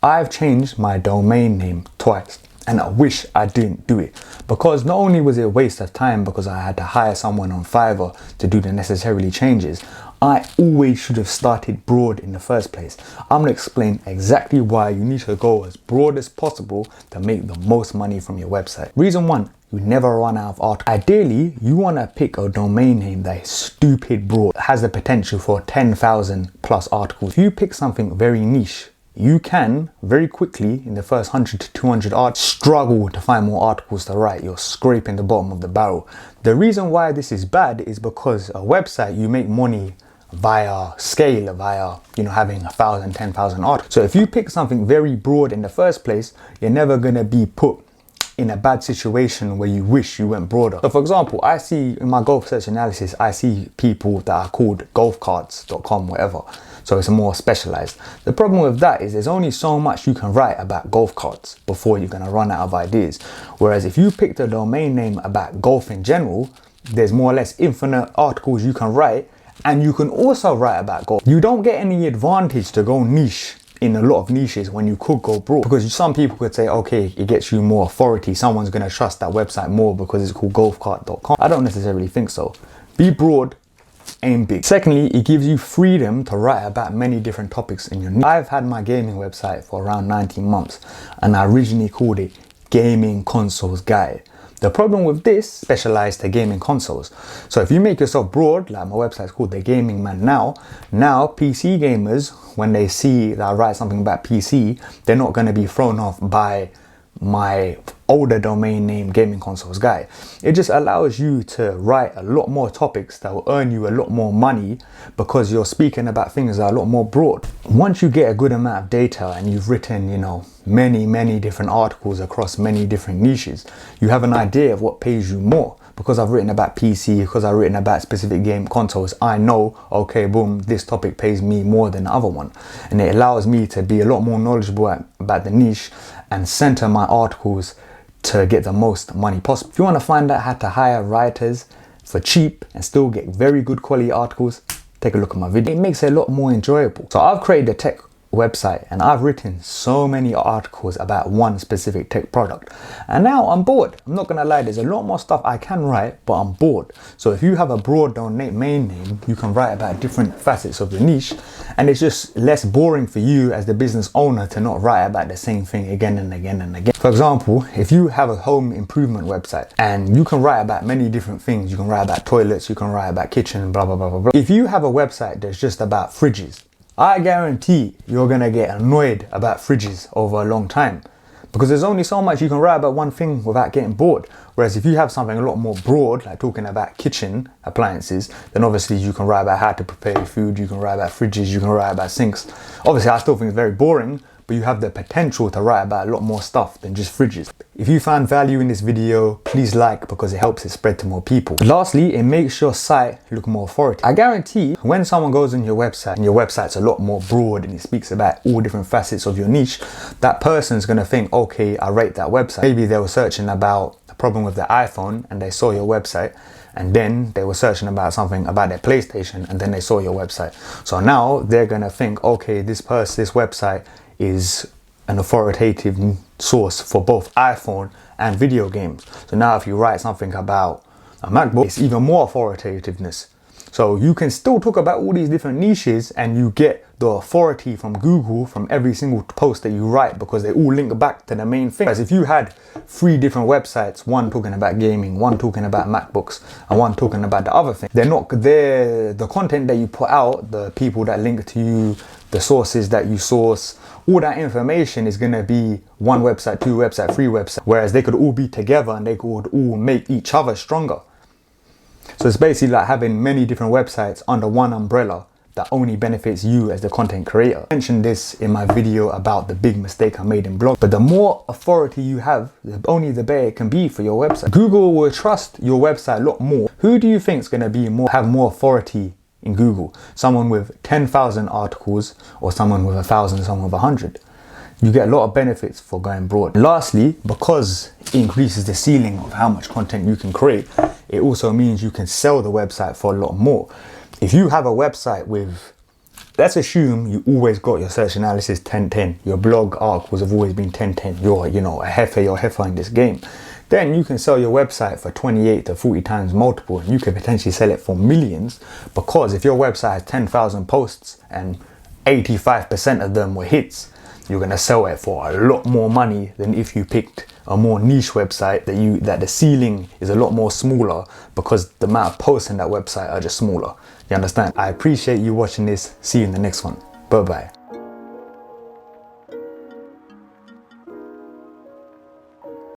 I've changed my domain name twice, and I wish I didn't do it, because not only was it a waste of time because I had to hire someone on Fiverr to do the necessary changes, I always should have started broad in the first place. I'm gonna explain exactly why you need to go as broad as possible to make the most money from your website. Reason one, you never run out of articles. Ideally, you wanna pick a domain name that is stupid broad, has the potential for 10,000 plus articles. If you pick something very niche, you can very quickly, in the first 100 to 200 articles, struggle to find more articles to write. You're scraping the bottom of the barrel. The reason why this is bad is because a website, you make money via scale, via having 1,000, 10,000 articles. So if you pick something very broad in the first place, you're never gonna be put in a bad situation where you wish you went broader. So for example, I see in my golf search analysis, I see people that are called golfcarts.com, whatever. So it's more specialized. The problem with that is there's only so much you can write about golf carts before you're gonna run out of ideas. Whereas if you pick the domain name about golf in general, there's more or less infinite articles you can write, and you can also write about golf. You don't get any advantage to go niche in a lot of niches when you could go broad, because some people could say, okay, it gets you more authority, someone's gonna trust that website more because it's called golfcart.com. I don't necessarily think so. Be broad, aim big. Secondly, it gives you freedom to write about many different topics in your niche. I've had my gaming website for around 19 months, and I originally called it Gaming Consoles Guide. The problem with this, specialized to gaming consoles. So if you make yourself broad, like my website's called The Gaming Man now PC gamers, when they see that I write something about PC, they're not going to be thrown off by my older domain name Gaming Consoles Guide. It just allows you to write a lot more topics that will earn you a lot more money because you're speaking about things that are a lot more broad. Once you get a good amount of data and you've written, many different articles across many different niches, you have an idea of what pays you more. Because I've written about PC, because I've written about specific game consoles, I know, okay, boom, this topic pays me more than the other one. And it allows me to be a lot more knowledgeable about the niche and center my articles to get the most money possible. If you want to find out how to hire writers for cheap and still get very good quality articles, take a look at my video. It makes it a lot more enjoyable. So I've created a tech website and I've written so many articles about one specific tech product, and now I'm bored. I'm not gonna lie, there's a lot more stuff I can write, but I'm bored. So if you have a broad domain name, you can write about different facets of your niche, and it's just less boring for you as the business owner to not write about the same thing again and again and again. For example, if you have a home improvement website and you can write about many different things, you can write about toilets, you can write about kitchen, blah blah blah blah blah. If you have a website that's just about fridges, I guarantee you're gonna get annoyed about fridges over a long time, because there's only so much you can write about one thing without getting bored. Whereas if you have something a lot more broad, like talking about kitchen appliances, then obviously you can write about how to prepare your food, you can write about fridges, you can write about sinks. Obviously I still think it's very boring, but you have the potential to write about a lot more stuff than just fridges. If you found value in this video, please like, because it helps it spread to more people. Lastly, it makes your site look more authoritative. I guarantee when someone goes on your website and your website's a lot more broad and it speaks about all different facets of your niche, that person's gonna think, okay, I rate that website. Maybe they were searching about the problem with their iPhone and they saw your website, and then they were searching about something about their PlayStation and then they saw your website. So now they're gonna think, okay, this website is an authoritative source for both iPhone and video games. So now if you write something about a MacBook, it's even more authoritativeness. So you can still talk about all these different niches and you get the authority from Google from every single post that you write, because they all link back to the main thing. Whereas if you had 3 different websites, one talking about gaming, one talking about MacBooks, and one talking about the other thing, the content that you put out, the people that link to you, the sources that you source, all that information is going to be one website, 2 website, 3 websites, whereas they could all be together and they could all make each other stronger. So it's basically like having many different websites under one umbrella that only benefits you as the content creator. I mentioned this in my video about the big mistake I made in blog, but the more authority you have, only the better it can be for your website. Google will trust your website a lot more. Who do you think is going to have more authority in Google? Someone with 10,000 articles or someone with 1,000, someone with 100? You get a lot of benefits for going broad. Lastly, because it increases the ceiling of how much content you can create, it also means you can sell the website for a lot more. If you have a website with let's assume you always got your search analysis 10-10. Your blog articles have always been 10-10. You're, you know, a heifer in this game. Then you can sell your website for 28 to 40 times multiple. You can potentially sell it for millions, because if your website has 10,000 posts and 85% of them were hits, you're gonna sell it for a lot more money than if you picked a more niche website that the ceiling is a lot more smaller, because the amount of posts in that website are just smaller. You understand? I appreciate you watching this. See you in the next one. Bye bye.